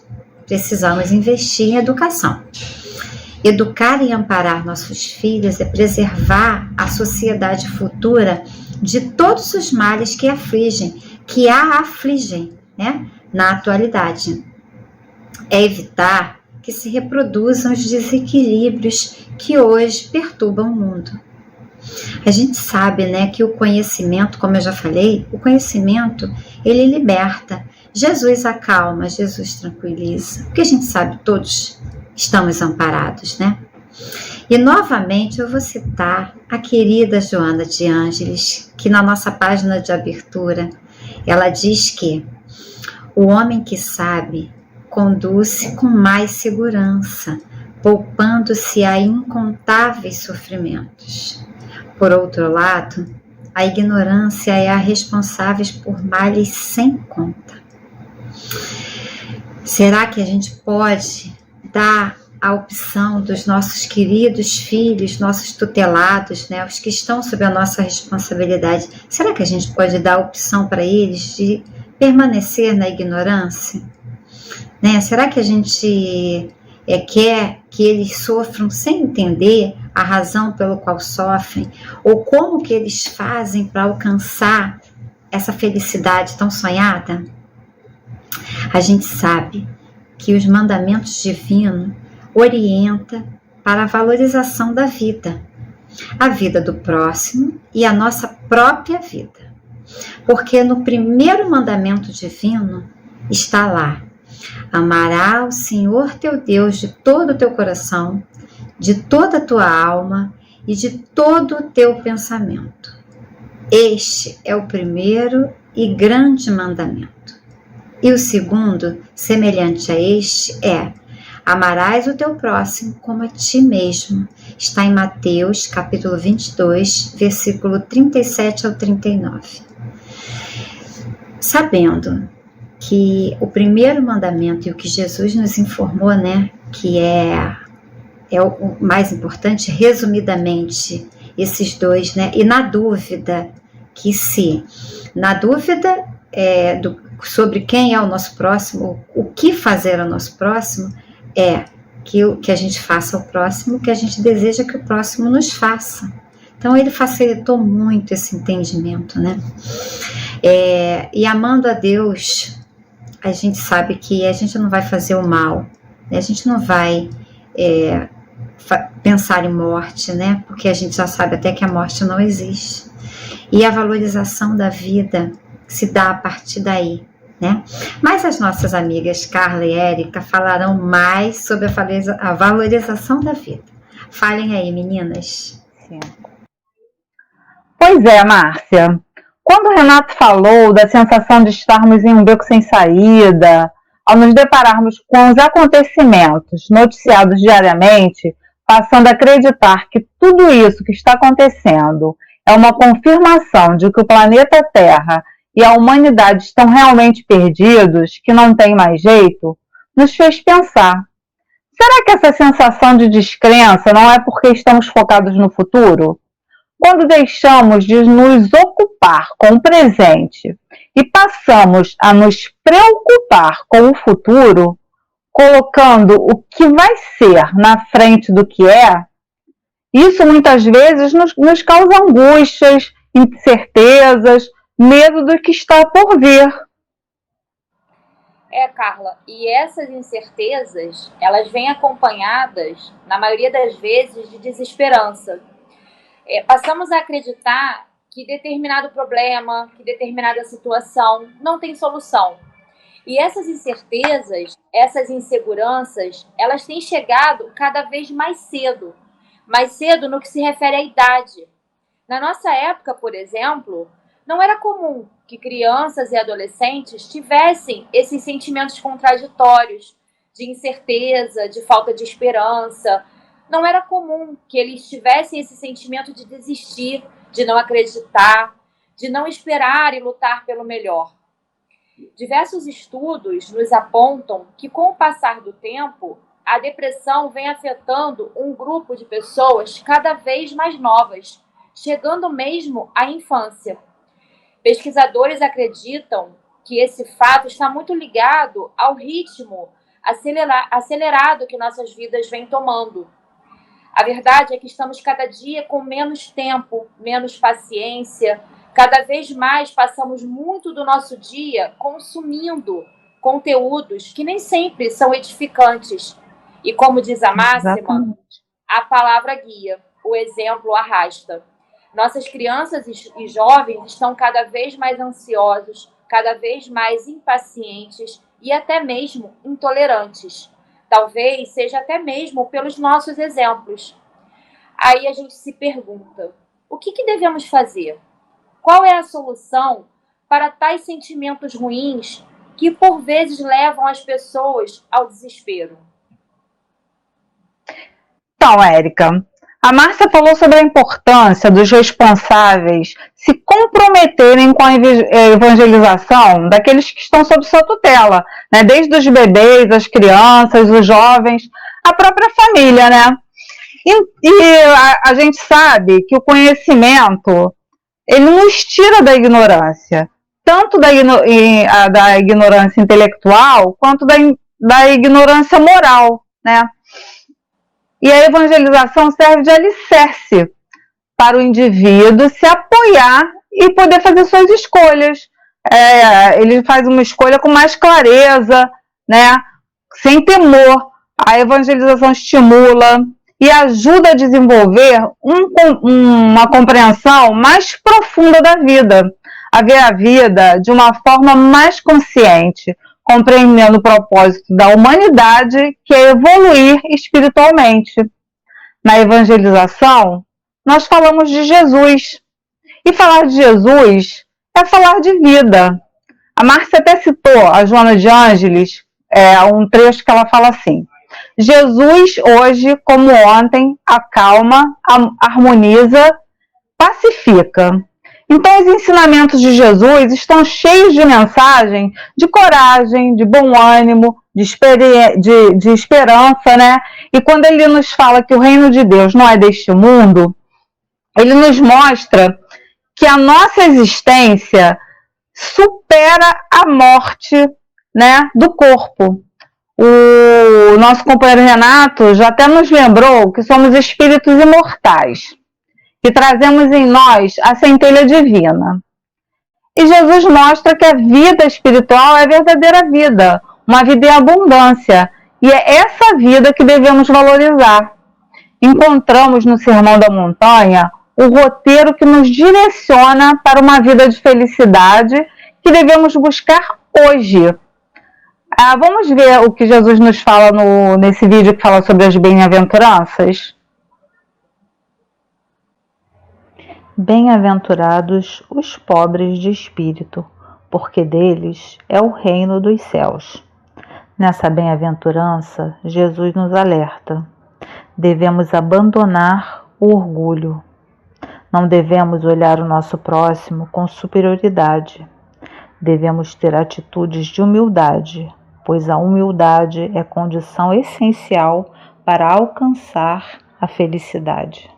precisamos investir em educação. Educar e amparar nossos filhos é preservar a sociedade futura de todos os males que a afligem, né, na atualidade. É evitar que se reproduzam os desequilíbrios que hoje perturbam o mundo. A gente sabe, né, que o conhecimento, como eu já falei, o conhecimento, ele liberta. Jesus acalma, Jesus tranquiliza, porque a gente sabe, todos estamos amparados, né? E novamente eu vou citar a querida Joana de Ângeles, que na nossa página de abertura, ela diz que o homem que sabe conduz com mais segurança, poupando-se a incontáveis sofrimentos. Por outro lado, a ignorância é a responsável por males sem conta. Será que a gente pode dar a opção dos nossos queridos filhos, nossos tutelados, né, os que estão sob a nossa responsabilidade, será que a gente pode dar a opção para eles de permanecer na ignorância? Né? Será que a gente quer que eles sofram sem entender a razão pelo qual sofrem? Ou como que eles fazem para alcançar essa felicidade tão sonhada? A gente sabe que os mandamentos divinos orientam para a valorização da vida, a vida do próximo e a nossa própria vida. Porque no primeiro mandamento divino está lá: amará o Senhor teu Deus de todo o teu coração, de toda a tua alma e de todo o teu pensamento. Este é o primeiro e grande mandamento. E o segundo, semelhante a este, é: amarás o teu próximo como a ti mesmo. Está em Mateus, capítulo 22, versículo 37 ao 39. Sabendo que o primeiro mandamento e o que Jesus nos informou, né, que é o mais importante, resumidamente, esses dois, né? E na dúvida, sobre quem é o nosso próximo, o que fazer ao nosso próximo, que a gente faça ao próximo o que a gente deseja que o próximo nos faça. Então ele facilitou muito esse entendimento, né? E amando a Deus, a gente sabe que a gente não vai fazer o mal, né? A gente não vai pensar em morte, né? Porque a gente já sabe até que a morte não existe. E a valorização da vida se dá a partir daí, né? Mas as nossas amigas Carla e Érica falarão mais sobre a valorização da vida. Falem aí, meninas. Sim. Pois é, Márcia. Quando o Renato falou da sensação de estarmos em um beco sem saída, ao nos depararmos com os acontecimentos noticiados diariamente, passando a acreditar que tudo isso que está acontecendo é uma confirmação de que o planeta Terra e a humanidade estão realmente perdidos, que não tem mais jeito, nos fez pensar: será que essa sensação de descrença não é porque estamos focados no futuro? Quando deixamos de nos ocupar com o presente e passamos a nos preocupar com o futuro, colocando o que vai ser na frente do que é, isso muitas vezes nos causa angústias, incertezas, medo do que está por vir. Carla, e essas incertezas, elas vêm acompanhadas, na maioria das vezes, de desesperança. Passamos a acreditar que determinado problema, que determinada situação não tem solução. E essas incertezas, essas inseguranças, elas têm chegado cada vez mais cedo no que se refere à idade. Na nossa época, por exemplo, não era comum que crianças e adolescentes tivessem esses sentimentos contraditórios de incerteza, de falta de esperança. Não era comum que eles tivessem esse sentimento de desistir, de não acreditar, de não esperar e lutar pelo melhor. Diversos estudos nos apontam que, com o passar do tempo, a depressão vem afetando um grupo de pessoas cada vez mais novas, chegando mesmo à infância. Pesquisadores acreditam que esse fato está muito ligado ao ritmo acelerado que nossas vidas vêm tomando. A verdade é que estamos cada dia com menos tempo, menos paciência. Cada vez mais passamos muito do nosso dia consumindo conteúdos que nem sempre são edificantes. E como diz a máxima, a palavra guia, o exemplo arrasta. Nossas crianças e jovens estão cada vez mais ansiosos, cada vez mais impacientes e até mesmo intolerantes. Talvez seja até mesmo pelos nossos exemplos. Aí a gente se pergunta: o que devemos fazer? Qual é a solução para tais sentimentos ruins que por vezes levam as pessoas ao desespero? Então, Érica, a Márcia falou sobre a importância dos responsáveis se comprometerem com a evangelização daqueles que estão sob sua tutela, né? Desde os bebês, as crianças, os jovens, a própria família, né? E a gente sabe que o conhecimento, ele nos tira da ignorância, tanto da ignorância intelectual, quanto da ignorância moral, né? E a evangelização serve de alicerce para o indivíduo se apoiar e poder fazer suas escolhas. Ele faz uma escolha com mais clareza, né? Sem temor. A evangelização estimula e ajuda a desenvolver uma compreensão mais profunda da vida, a ver a vida de uma forma mais consciente, compreendendo o propósito da humanidade, que é evoluir espiritualmente. Na evangelização, nós falamos de Jesus. E falar de Jesus é falar de vida. A Márcia até citou a Joana de Ângeles, um trecho que ela fala assim: Jesus hoje, como ontem, acalma, harmoniza, pacifica. Então, os ensinamentos de Jesus estão cheios de mensagem de coragem, de bom ânimo, de esperança, né? E quando ele nos fala que o reino de Deus não é deste mundo, ele nos mostra que a nossa existência supera a morte, né, do corpo. O nosso companheiro Renato já até nos lembrou que somos espíritos imortais, que trazemos em nós a centelha divina. E Jesus mostra que a vida espiritual é a verdadeira vida, uma vida em abundância, e é essa vida que devemos valorizar. Encontramos no Sermão da Montanha o roteiro que nos direciona para uma vida de felicidade que devemos buscar hoje. Vamos ver o que Jesus nos fala nesse vídeo que fala sobre as bem-aventuranças? Bem-aventurados os pobres de espírito, porque deles é o reino dos céus. Nessa bem-aventurança, Jesus nos alerta. Devemos abandonar o orgulho. Não devemos olhar o nosso próximo com superioridade. Devemos ter atitudes de humildade, pois a humildade é condição essencial para alcançar a felicidade.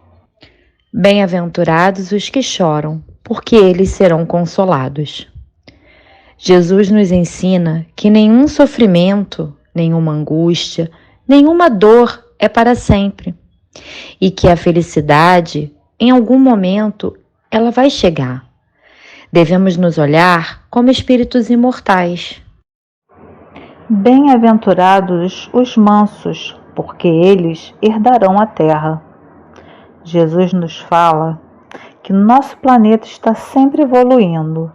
Bem-aventurados os que choram, porque eles serão consolados. Jesus nos ensina que nenhum sofrimento, nenhuma angústia, nenhuma dor é para sempre, e que a felicidade, em algum momento, ela vai chegar. Devemos nos olhar como espíritos imortais. Bem-aventurados os mansos, porque eles herdarão a terra. Jesus nos fala que nosso planeta está sempre evoluindo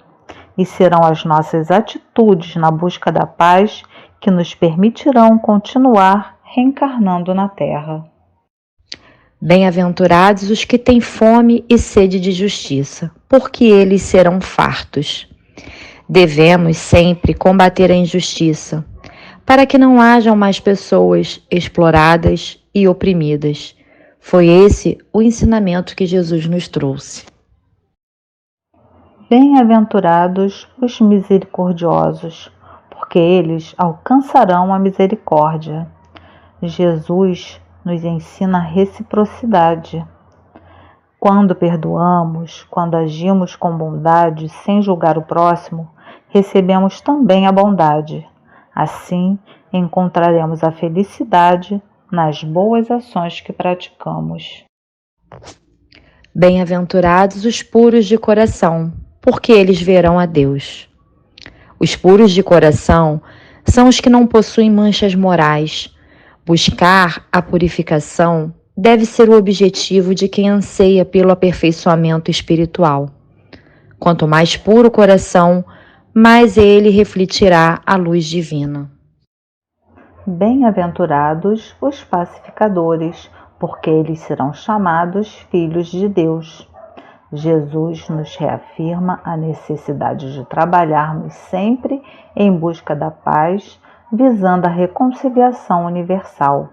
e serão as nossas atitudes na busca da paz que nos permitirão continuar reencarnando na Terra. Bem-aventurados os que têm fome e sede de justiça, porque eles serão fartos. Devemos sempre combater a injustiça, para que não hajam mais pessoas exploradas e oprimidas. Foi esse o ensinamento que Jesus nos trouxe. Bem-aventurados os misericordiosos, porque eles alcançarão a misericórdia. Jesus nos ensina a reciprocidade. Quando perdoamos, quando agimos com bondade sem julgar o próximo, recebemos também a bondade. Assim, encontraremos a felicidade nas boas ações que praticamos. Bem-aventurados os puros de coração, porque eles verão a Deus. Os puros de coração são os que não possuem manchas morais. Buscar a purificação deve ser o objetivo de quem anseia pelo aperfeiçoamento espiritual. Quanto mais puro o coração, mais ele refletirá a luz divina. Bem-aventurados os pacificadores, porque eles serão chamados filhos de Deus. Jesus nos reafirma a necessidade de trabalharmos sempre em busca da paz, visando a reconciliação universal.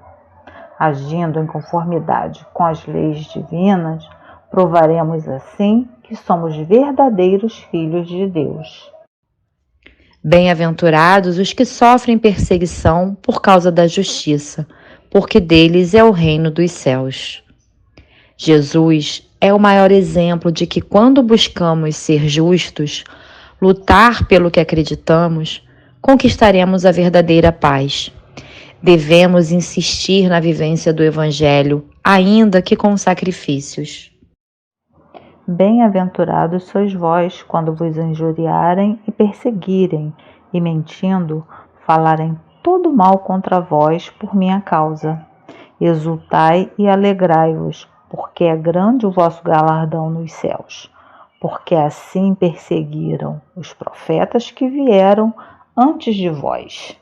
Agindo em conformidade com as leis divinas, provaremos assim que somos verdadeiros filhos de Deus. Bem-aventurados os que sofrem perseguição por causa da justiça, porque deles é o reino dos céus. Jesus é o maior exemplo de que quando buscamos ser justos, lutar pelo que acreditamos, conquistaremos a verdadeira paz. Devemos insistir na vivência do Evangelho, ainda que com sacrifícios. Bem-aventurados sois vós quando vos injuriarem e perseguirem, e mentindo, falarem todo mal contra vós por minha causa. Exultai e alegrai-vos, porque é grande o vosso galardão nos céus. Porque assim perseguiram os profetas que vieram antes de vós.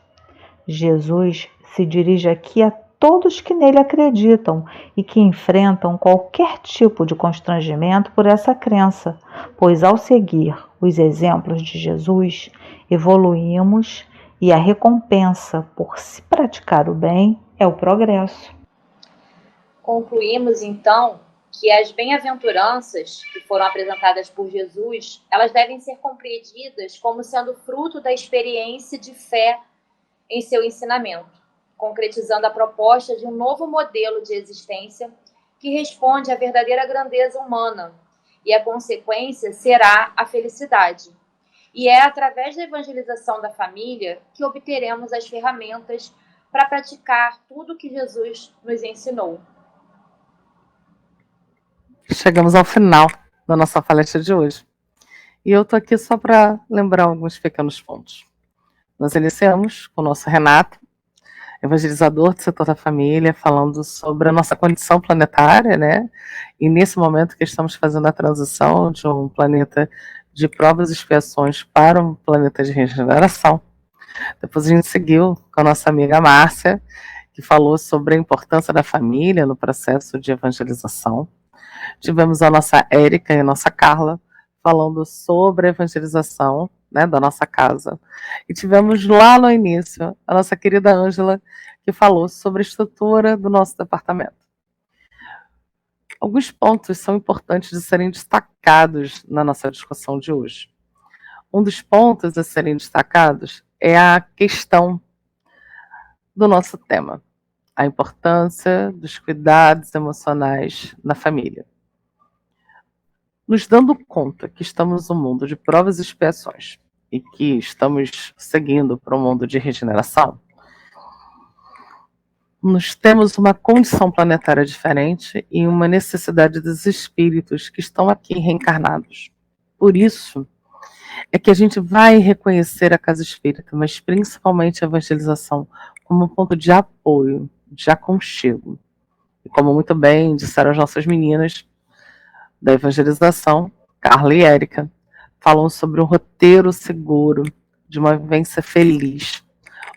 Jesus se dirige aqui a todos que nele acreditam e que enfrentam qualquer tipo de constrangimento por essa crença, pois ao seguir os exemplos de Jesus, evoluímos e a recompensa por se praticar o bem é o progresso. Concluímos, então, que as bem-aventuranças que foram apresentadas por Jesus, elas devem ser compreendidas como sendo fruto da experiência de fé em seu ensinamento, concretizando a proposta de um novo modelo de existência que responde à verdadeira grandeza humana, e a consequência será a felicidade. E é através da evangelização da família que obteremos as ferramentas para praticar tudo o que Jesus nos ensinou. Chegamos ao final da nossa palestra de hoje. E eu estou aqui só para lembrar alguns pequenos pontos. Nós iniciamos com o nosso Renato, evangelizador do setor da família, falando sobre a nossa condição planetária, né? E nesse momento que estamos fazendo a transição de um planeta de provas e expiações para um planeta de regeneração. Depois a gente seguiu com a nossa amiga Márcia, que falou sobre a importância da família no processo de evangelização. Tivemos a nossa Érica e a nossa Carla falando sobre a evangelização, né, da nossa casa. E tivemos lá no início a nossa querida Ângela, que falou sobre a estrutura do nosso departamento. Alguns pontos são importantes de serem destacados na nossa discussão de hoje. Um dos pontos a serem destacados é a questão do nosso tema, a importância dos cuidados emocionais na família. Nos dando conta que estamos num mundo de provas e expiações e que estamos seguindo para um mundo de regeneração, nós temos uma condição planetária diferente e uma necessidade dos espíritos que estão aqui reencarnados. Por isso é que a gente vai reconhecer a casa espírita, mas principalmente a evangelização, como um ponto de apoio, de aconchego. E como muito bem disseram as nossas meninas da evangelização, Carla e Érica, falam sobre um roteiro seguro de uma vivência feliz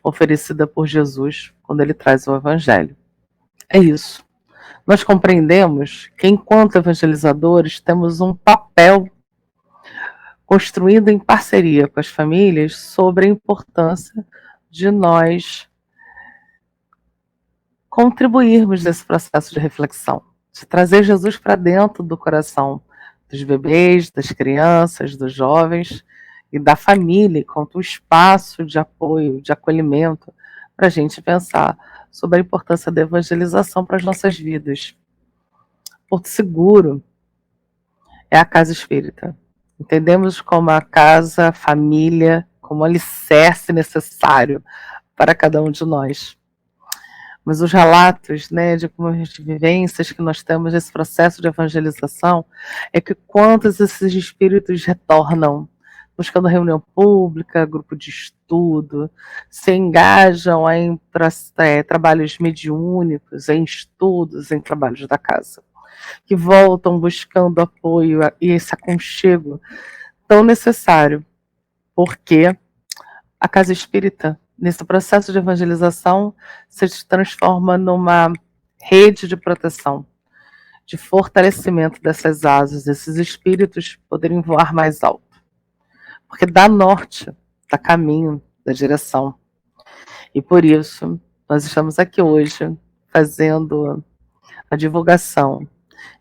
oferecida por Jesus quando ele traz o Evangelho. É isso. Nós compreendemos que, enquanto evangelizadores, temos um papel construído em parceria com as famílias sobre a importância de nós contribuirmos nesse processo de reflexão, de trazer Jesus para dentro do coração dos bebês, das crianças, dos jovens e da família, enquanto um espaço de apoio, de acolhimento, para a gente pensar sobre a importância da evangelização para as nossas vidas. Porto Seguro é a casa espírita. Entendemos como a casa, a família, como alicerce necessário para cada um de nós. Mas os relatos, né, de como as vivências que nós temos nesse processo de evangelização é que quantos esses espíritos retornam buscando reunião pública, grupo de estudo, se engajam em trabalhos mediúnicos, em estudos, em trabalhos da casa, que voltam buscando apoio e esse aconchego tão necessário, porque a casa espírita, nesse processo de evangelização, se transforma numa rede de proteção, de fortalecimento dessas asas, desses espíritos poderem voar mais alto. Porque dá norte, dá caminho, dá direção. E por isso, nós estamos aqui hoje fazendo a divulgação,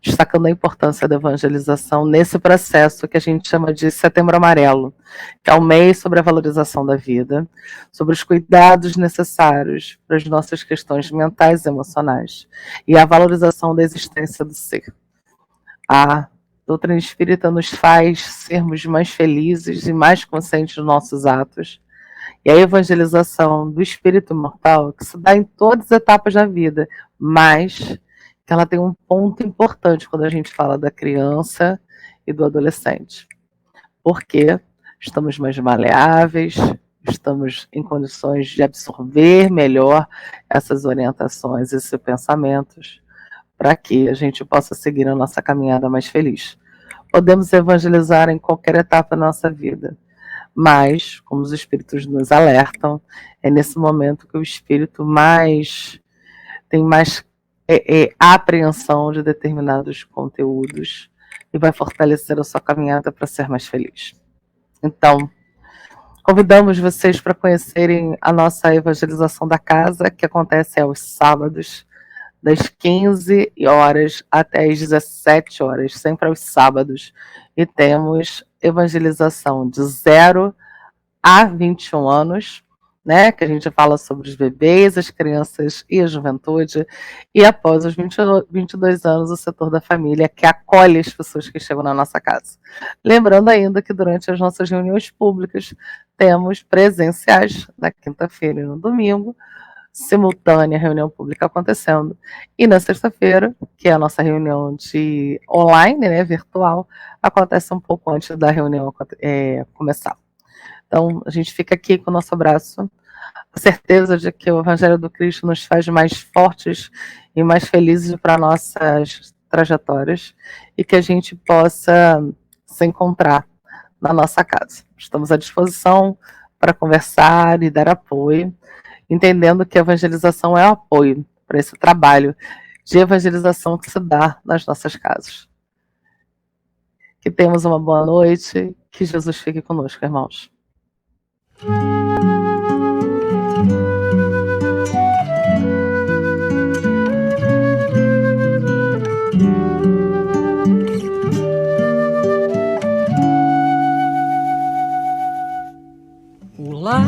destacando a importância da evangelização nesse processo que a gente chama de Setembro Amarelo, que é o mês sobre a valorização da vida, sobre os cuidados necessários para as nossas questões mentais e emocionais, e a valorização da existência do ser. A doutrina espírita nos faz sermos mais felizes e mais conscientes dos nossos atos. E a evangelização do espírito imortal, que se dá em todas as etapas da vida, mas que ela tem um ponto importante quando a gente fala da criança e do adolescente. Porque estamos mais maleáveis, estamos em condições de absorver melhor essas orientações, esses pensamentos, para que a gente possa seguir a nossa caminhada mais feliz. Podemos evangelizar em qualquer etapa da nossa vida, mas, como os espíritos nos alertam, é nesse momento que o espírito tem mais apreensão de determinados conteúdos e vai fortalecer a sua caminhada para ser mais feliz. Então, convidamos vocês para conhecerem a nossa evangelização da casa, que acontece aos sábados, das 15 horas até as 17 horas, sempre aos sábados. E temos evangelização de 0 a 21 anos né, que a gente fala sobre os bebês, as crianças e a juventude, e após os 22 anos, o setor da família, que acolhe as pessoas que chegam na nossa casa. Lembrando ainda que durante as nossas reuniões públicas, temos presenciais, na quinta-feira e no domingo, simultânea reunião pública acontecendo, e na sexta-feira, que é a nossa reunião de online, né, virtual, acontece um pouco antes da reunião começar. Então, a gente fica aqui com o nosso abraço, a certeza de que o Evangelho do Cristo nos faz mais fortes e mais felizes para nossas trajetórias e que a gente possa se encontrar na nossa casa. Estamos à disposição para conversar e dar apoio, entendendo que a evangelização é o apoio para esse trabalho de evangelização que se dá nas nossas casas. Que tenhamos uma boa noite, que Jesus fique conosco, irmãos. O lar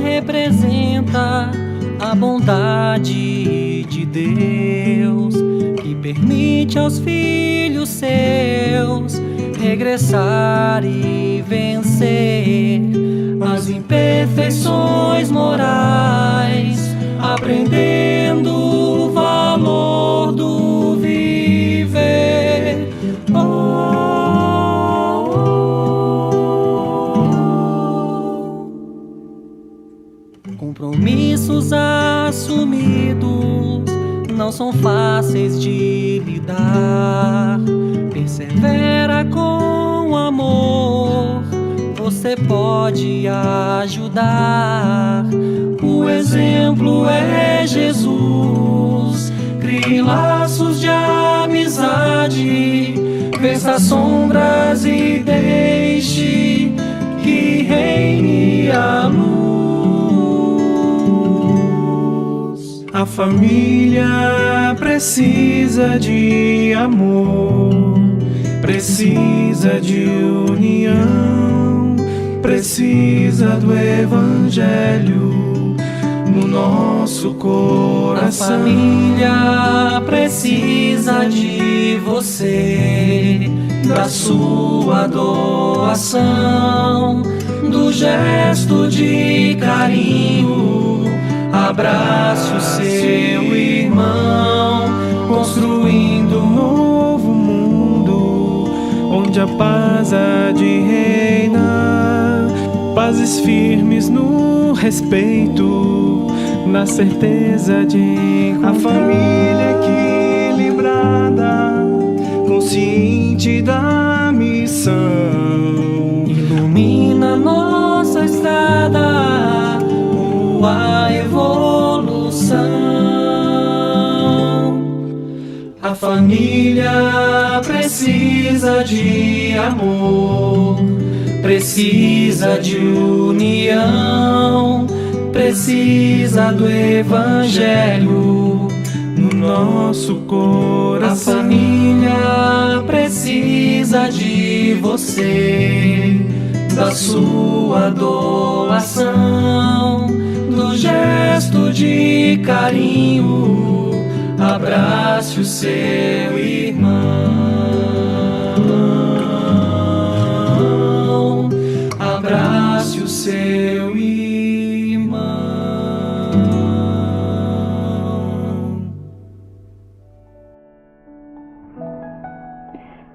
representa a bondade de Deus, que permite aos filhos seus regressar e vencer as imperfeições morais, aprendendo o valor do viver. Compromissos assumidos não são fáceis de lidar. Persevera com amor, você pode ajudar. O exemplo é Jesus. Crie laços de amizade, vença as sombras e deixe que reine a luz. A família precisa de amor, precisa de união, precisa do Evangelho no nosso coração. A família precisa de você, da sua doação, do gesto de carinho. Abrace o seu irmão, construindo um novo mundo, onde a paz há de reinar. Pazes firmes no respeito, na certeza de encontrar. A família equilibrada, consciente da missão, ilumina nossa estrada, a evolução. A família precisa de amor, precisa de união, precisa do Evangelho no nosso coração. A família precisa de você, da sua doação, do gesto de carinho. Abrace o seu irmão, abrace o seu irmão.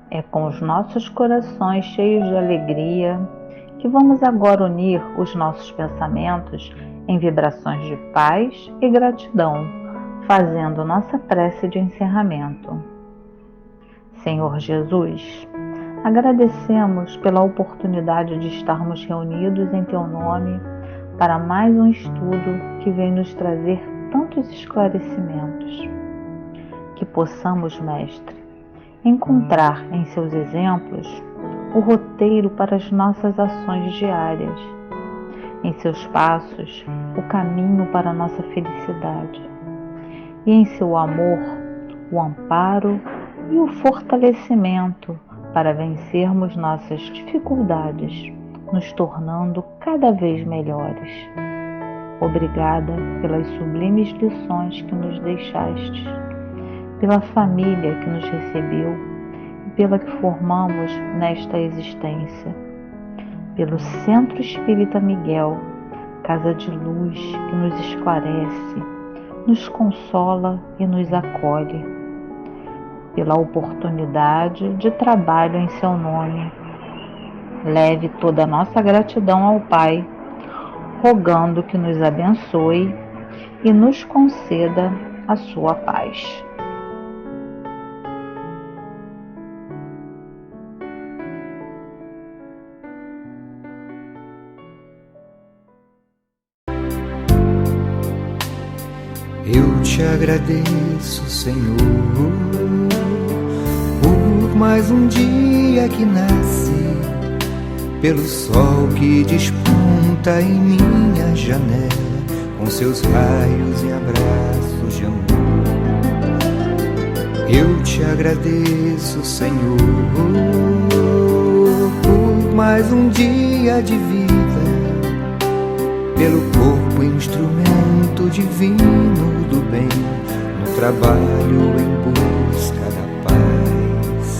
É com os nossos corações cheios de alegria que vamos agora unir os nossos pensamentos em vibrações de paz e gratidão, fazendo nossa prece de encerramento. Senhor Jesus, agradecemos pela oportunidade de estarmos reunidos em Teu nome para mais um estudo que vem nos trazer tantos esclarecimentos. Que possamos, Mestre, encontrar em Seus exemplos o roteiro para as nossas ações diárias, em seus passos, o caminho para a nossa felicidade, e em seu amor, o amparo e o fortalecimento para vencermos nossas dificuldades nos tornando cada vez melhores. Obrigada pelas sublimes lições que nos deixaste, pela família que nos recebeu e pela que formamos nesta existência, pelo Centro Espírita Miguel, casa de luz que nos esclarece, nos consola e nos acolhe, pela oportunidade de trabalho em seu nome. Leve toda a nossa gratidão ao Pai, rogando que nos abençoe e nos conceda a sua paz. Eu te agradeço, Senhor, por mais um dia que nasce, pelo sol que desponta em minha janela, com seus raios e abraços de amor. Eu te agradeço, Senhor, por mais um dia de vida, pelo corpo instrumento divino do bem, no trabalho em busca da paz,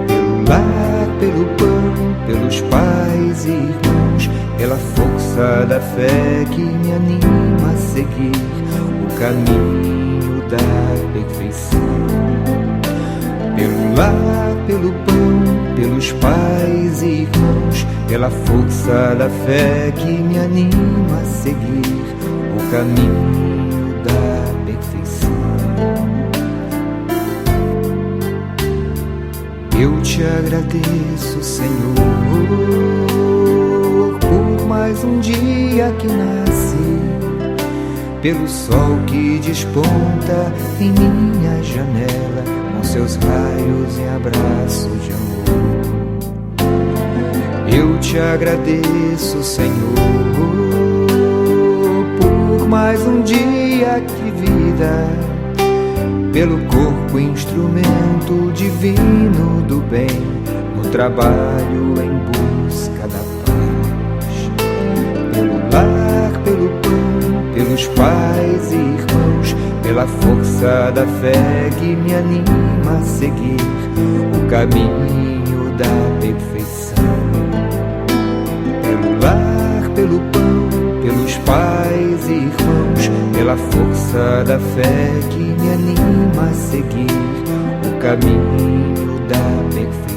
pelo lar, pelo pão, pelos pais e irmãos, pela força da fé que me anima a seguir o caminho da perfeição. Pelo lar, pelo pão, pelos pais e irmãos, pela força da fé que me anima a seguir o caminho da perfeição. Eu te agradeço, Senhor, por mais um dia que nasce, pelo sol que desponta em minha janela, com seus raios e abraços de amor. Eu te agradeço, Senhor, por mais um dia de vida, pelo corpo instrumento divino do bem, no trabalho em busca da paz. Pelo lar, pelo pão, pelos pais e irmãos, pela força da fé que me anima a seguir o caminho da perfeição. Pelo lar, pelo pão, pelos pais e irmãos, pela força da fé que me anima a seguir o caminho da perfeição.